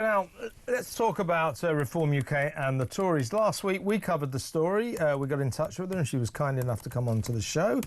Now, let's talk about Reform UK and the Tories. Last week, we covered the story. We got in touch with her and she was kind enough to come onto the show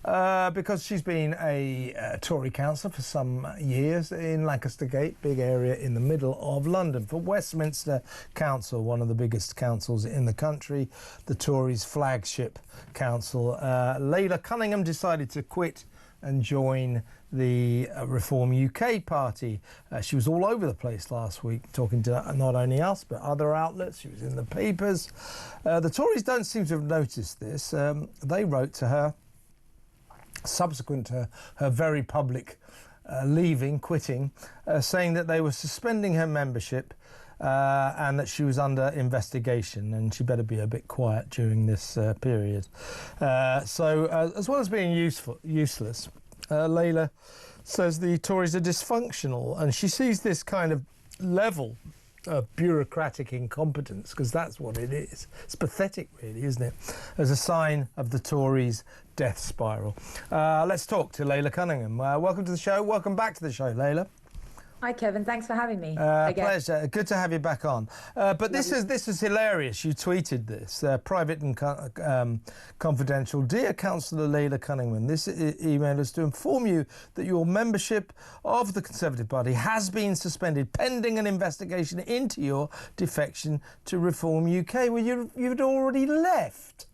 because she's been a Tory councillor for some years in Lancaster Gate, big area in the middle of London. For Westminster Council, one of the biggest councils in the country, the Tories' flagship council, Laila Cunningham decided to quit and join the Reform UK party. She was all over the place last week, talking to not only us, but other outlets. She was in the papers. The Tories don't seem to have noticed this. They wrote to her, subsequent to her very public quitting, saying that they were suspending her membership and that she was under investigation and she better be a bit quiet during this period. So as well as being useless, Laila says the Tories are dysfunctional, and she sees this kind of level of bureaucratic incompetence, because that's what it is. It's pathetic, really, isn't it? As a sign of the Tories' death spiral. Let's talk to Laila Cunningham. Welcome to the show. Welcome back to the show, Laila. Hi, Kevin. Thanks for having me. Pleasure. Good to have you back on. But this is hilarious. You tweeted this. Private and confidential. Dear Councillor Laila Cunningham, this email is to inform you that your membership of the Conservative Party has been suspended pending an investigation into your defection to Reform UK. Well, you'd already left.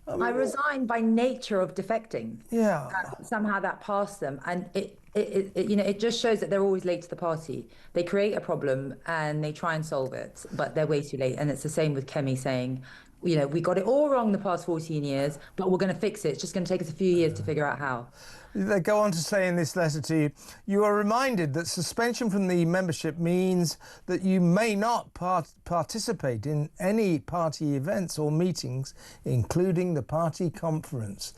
I resigned by nature of defecting. Yeah. Somehow that passed them, and it just shows that they're always late to the party. They create a problem and they try and solve it, but they're way too late. And it's the same with Kemi saying, we got it all wrong the past 14 years, but we're going to fix it. It's just going to take us a few years to figure out how. They go on to say in this letter to you, you are reminded that suspension from the membership means that you may not participate in any party events or meetings, including the party conference.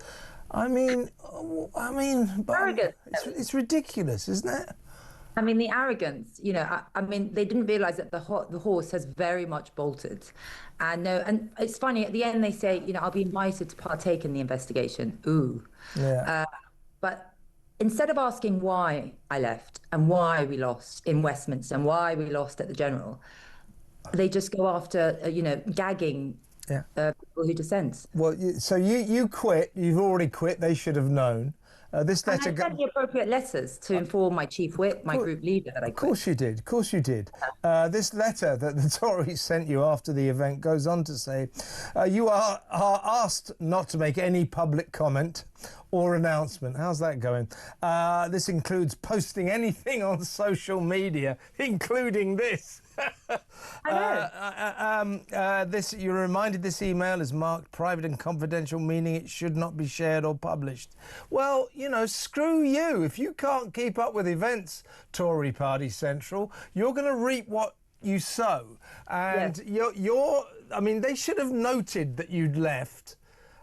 I mean, Arrogant. It's ridiculous, isn't it? I mean, the arrogance, I mean, they didn't realise that the horse has very much bolted. And it's funny, at the end they say, I'll be invited to partake in the investigation. Ooh. Yeah. But instead of asking why I left and why we lost in Westminster and why we lost at the General, they just go after, gagging people who dissent. Well, so you quit. You've already quit. They should have known. This letter. And I sent the appropriate letters to inform my chief whip, my group leader, that I quit. Of course you did. Of course you did. This letter that the Tories sent you after the event goes on to say, you are asked not to make any public comment or announcement. How's that going? This includes posting anything on social media, including this. I know. You're reminded this email is marked private and confidential, meaning it should not be shared or published. Well, screw you. If you can't keep up with events, Tory Party Central, you're going to reap what you sow. And yes. I mean, they should have noted that you'd left.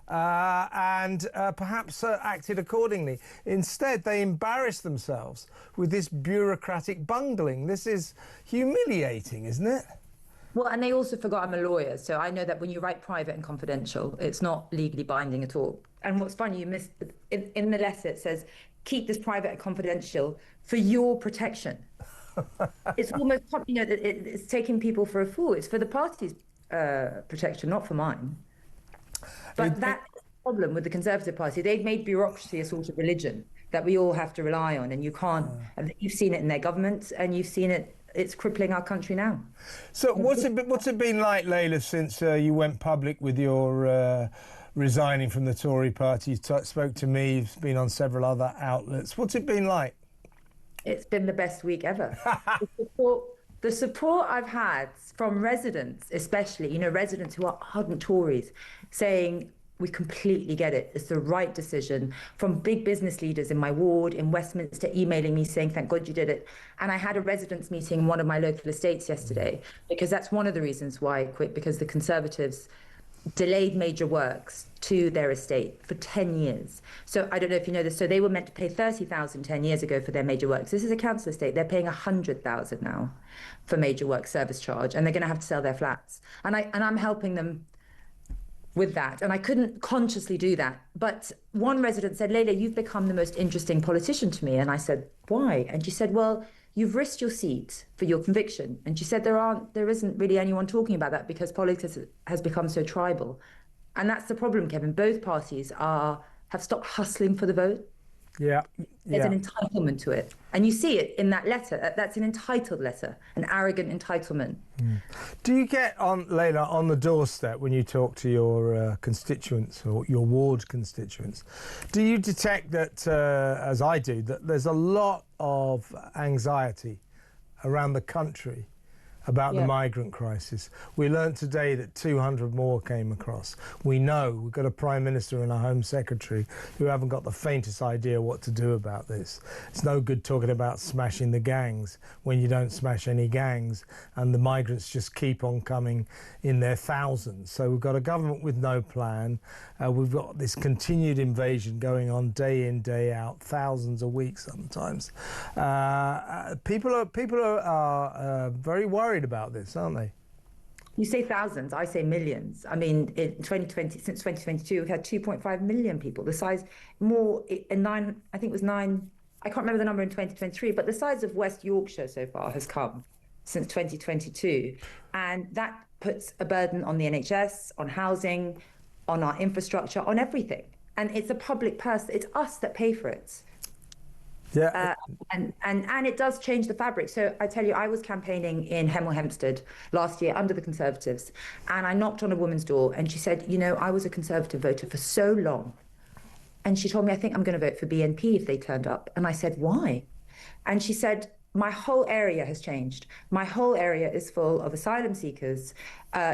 And perhaps acted accordingly. Instead, they embarrass themselves with this bureaucratic bungling. This is humiliating, isn't it? Well, and they also forgot I'm a lawyer, so I know that when you write private and confidential, it's not legally binding at all. And what's funny, you missed in the letter, it says, keep this private and confidential for your protection. It's almost, it's taking people for a fool. It's for the party's protection, not for mine. But that's the problem with the Conservative Party. They've made bureaucracy a sort of religion that we all have to rely on, and you can't. You've seen it in their government, and you've seen it. It's crippling our country now. So what's it been like, Laila, since you went public with your resigning from the Tory Party? You spoke to me. You've been on several other outlets. What's it been like? It's been the best week ever. The support I've had from residents, especially, residents who are ardent Tories, saying, we completely get it. It's the right decision. From big business leaders in my ward, in Westminster, emailing me saying, thank God you did it. And I had a residents meeting in one of my local estates yesterday, because that's one of the reasons why I quit, because the Conservatives delayed major works to their estate for 10 years. So I don't know if you know this. So they were meant to pay 30,000 10 years ago for their major works. This is a council estate. They're paying 100,000 now for major work service charge, and they're going to have to sell their flats. And I'm helping them with that. And I couldn't consciously do that. But one resident said, Laila, you've become the most interesting politician to me. And I said, why? And she said, well, you've risked your seat for your conviction. And she said there isn't really anyone talking about that because politics has become so tribal. And that's the problem, Kevin. Both parties have stopped hustling for the vote. Yeah. There's an entitlement to it. And you see it in that letter. That's an entitled letter, an arrogant entitlement. Do you get, Laila, on the doorstep when you talk to your constituents or your ward constituents, do you detect that, as I do, that there's a lot of anxiety around the country about the migrant crisis? We learnt today that 200 more came across. We know we've got a Prime Minister and a Home Secretary who haven't got the faintest idea what to do about this. It's no good talking about smashing the gangs when you don't smash any gangs, and the migrants just keep on coming in their thousands. So we've got a government with no plan. We've got this continued invasion going on day in, day out, thousands a week sometimes. People are very worried about this, aren't they? You say thousands, I say millions. I mean, in 2020, since 2022, we've had 2.5 million people. The size more in nine, I think it was nine. I can't remember the number in 2023, but the size of West Yorkshire so far has come since 2022, and that puts a burden on the NHS, on housing, on our infrastructure, on everything. And it's a public purse. It's us that pay for it. Yeah. And it does change the fabric. So I tell you, I was campaigning in Hemel Hempstead last year under the Conservatives, and I knocked on a woman's door and she said, you know, I was a Conservative voter for so long. And she told me, I think I'm going to vote for BNP if they turned up. And I said, why? And she said, my whole area has changed. My whole area is full of asylum seekers.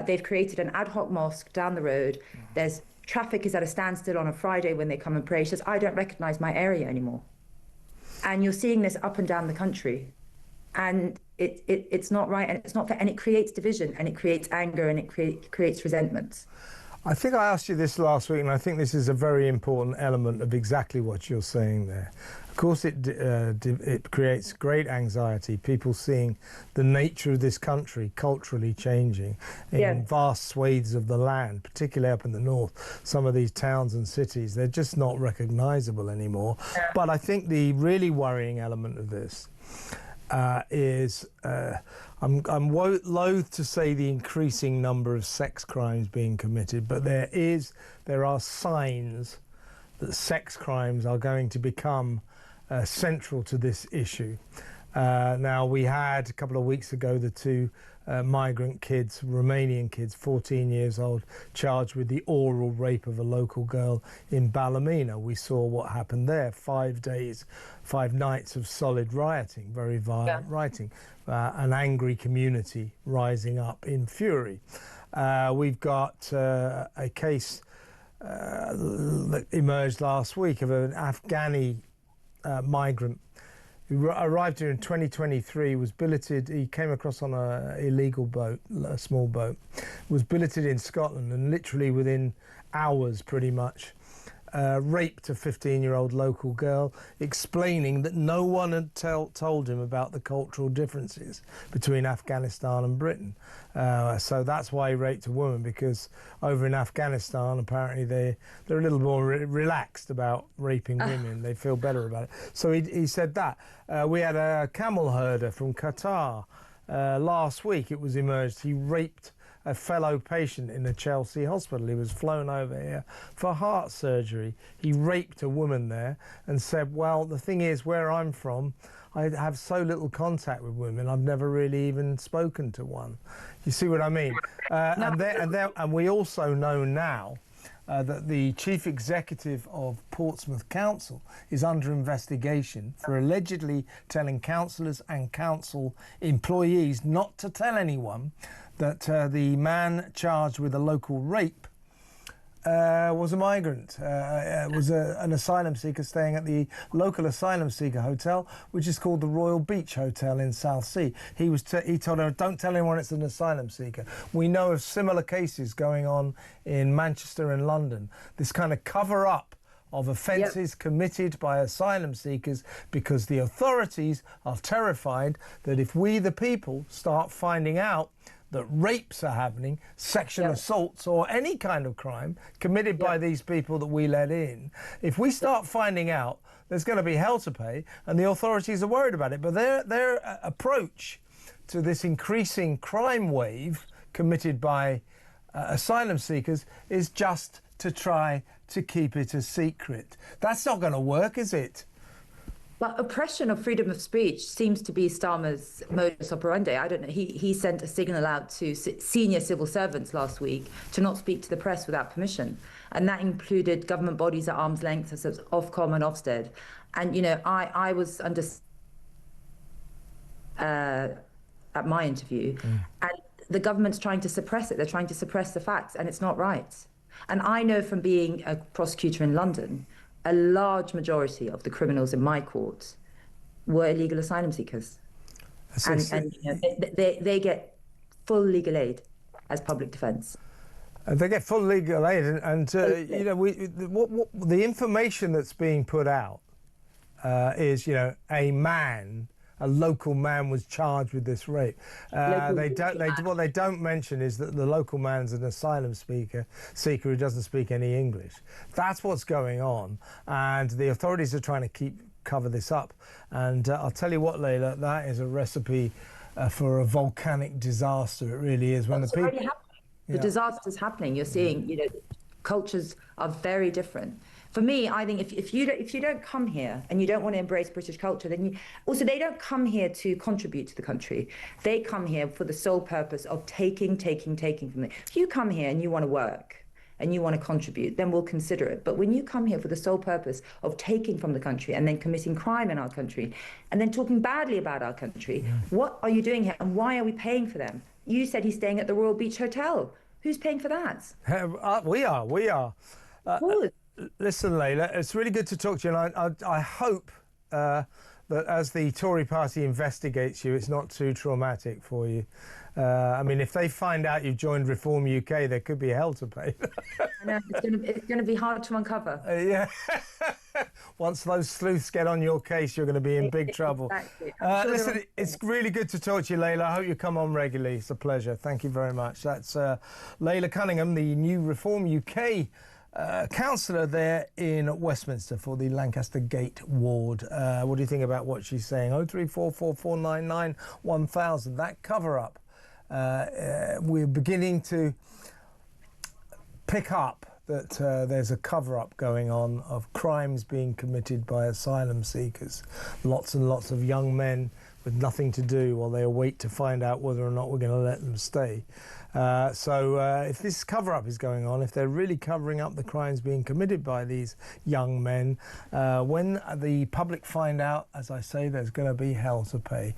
They've created an ad hoc mosque down the road. There's traffic is at a standstill on a Friday when they come and pray. She says, I don't recognize my area anymore. And you're seeing this up and down the country, and it's not right, and it's not fair, and it creates division, and it creates anger, and it creates resentment. I think I asked you this last week, and I think this is a very important element of exactly what you're saying there. Of course, it creates great anxiety, people seeing the nature of this country culturally changing in vast swathes of the land, particularly up in the north. Some of these towns and cities, they're just not recognisable anymore. Yeah. But I think the really worrying element of this is I'm loath to say the increasing number of sex crimes being committed, but there are signs that sex crimes are going to become central to this issue. Now, we had a couple of weeks ago the two migrant kids, Romanian kids, 14 years old, charged with the oral rape of a local girl in Ballymena. We saw what happened there. 5 days, 5 nights of solid rioting, very violent rioting, an angry community rising up in fury. We've got a case that emerged last week of an Afghani migrant who arrived here in 2023, was billeted. He came across on an illegal boat, a small boat, was billeted in Scotland, and literally within hours pretty much raped a 15-year-old local girl, explaining that no one had told him about the cultural differences between Afghanistan and Britain. So that's why he raped a woman, because over in Afghanistan apparently they're a little more relaxed about raping women. They feel better about it. So he said that. We had a camel herder from Qatar last week. It was emerged he raped a fellow patient in a Chelsea hospital. He was flown over here for heart surgery. He raped a woman there and said, well, the thing is, where I'm from, I have so little contact with women, I've never really even spoken to one. You see what I mean? And we also know now that the chief executive of Portsmouth Council is under investigation for allegedly telling councillors and council employees not to tell anyone that the man charged with a local rape was a migrant, was an asylum seeker staying at the local asylum seeker hotel, which is called the Royal Beach Hotel in Southsea. He told her, don't tell anyone it's an asylum seeker. We know of similar cases going on in Manchester and London. This kind of cover-up of offences committed by asylum seekers, because the authorities are terrified that if we, the people, start finding out that rapes are happening, sexual assaults or any kind of crime committed by these people that we let in, if we start finding out, there's going to be hell to pay, and the authorities are worried about it. But their approach to this increasing crime wave committed by asylum seekers is just to try to keep it a secret. That's not going to work, is it? But oppression of freedom of speech seems to be Starmer's modus operandi. I don't know. He sent a signal out to senior civil servants last week to not speak to the press without permission. And that included government bodies at arm's length, such as Ofcom and Ofsted. And, you know, I was under at my interview, and the government's trying to suppress it. They're trying to suppress the facts, and it's not right. And I know from being a prosecutor in London, a large majority of the criminals in my court were illegal asylum seekers. And you know, they get full legal aid as public defence. They get full legal aid, and you know, the information that's being put out is, you know, a local man was charged with this rape. What they don't mention is that the local man's an asylum seeker who doesn't speak any English. That's what's going on, and the authorities are trying to cover this up. And I'll tell you what, Laila, that is a recipe for a volcanic disaster. It really is. When It's already happening. The disaster's happening. You're seeing, you know, cultures are very different. For me, I think if you don't come here and you don't want to embrace British culture, then they don't come here to contribute to the country. They come here for the sole purpose of taking from them. If you come here and you want to work and you want to contribute, then we'll consider it. But when you come here for the sole purpose of taking from the country and then committing crime in our country and then talking badly about our country, what are you doing here and why are we paying for them? You said he's staying at the Royal Beach Hotel. Who's paying for that? We are. Listen, Laila, it's really good to talk to you, and I hope that as the Tory party investigates you, it's not too traumatic for you. I mean, if they find out you've joined Reform UK, there could be hell to pay. I know, it's going to be hard to uncover. Yeah. Once those sleuths get on your case, you're going to be in big trouble. Exactly. Listen, it's really good to talk to you, Laila. I hope you come on regularly. It's a pleasure. Thank you very much. That's Laila Cunningham, the new Reform UK councillor there in Westminster for the Lancaster Gate ward. What do you think about what she's saying? 03444991000. That cover-up. We're beginning to pick up that there's a cover-up going on of crimes being committed by asylum seekers. Lots and lots of young men with nothing to do while they await to find out whether or not we're going to let them stay. So if this cover-up is going on, if they're really covering up the crimes being committed by these young men, when the public find out, as I say, there's going to be hell to pay.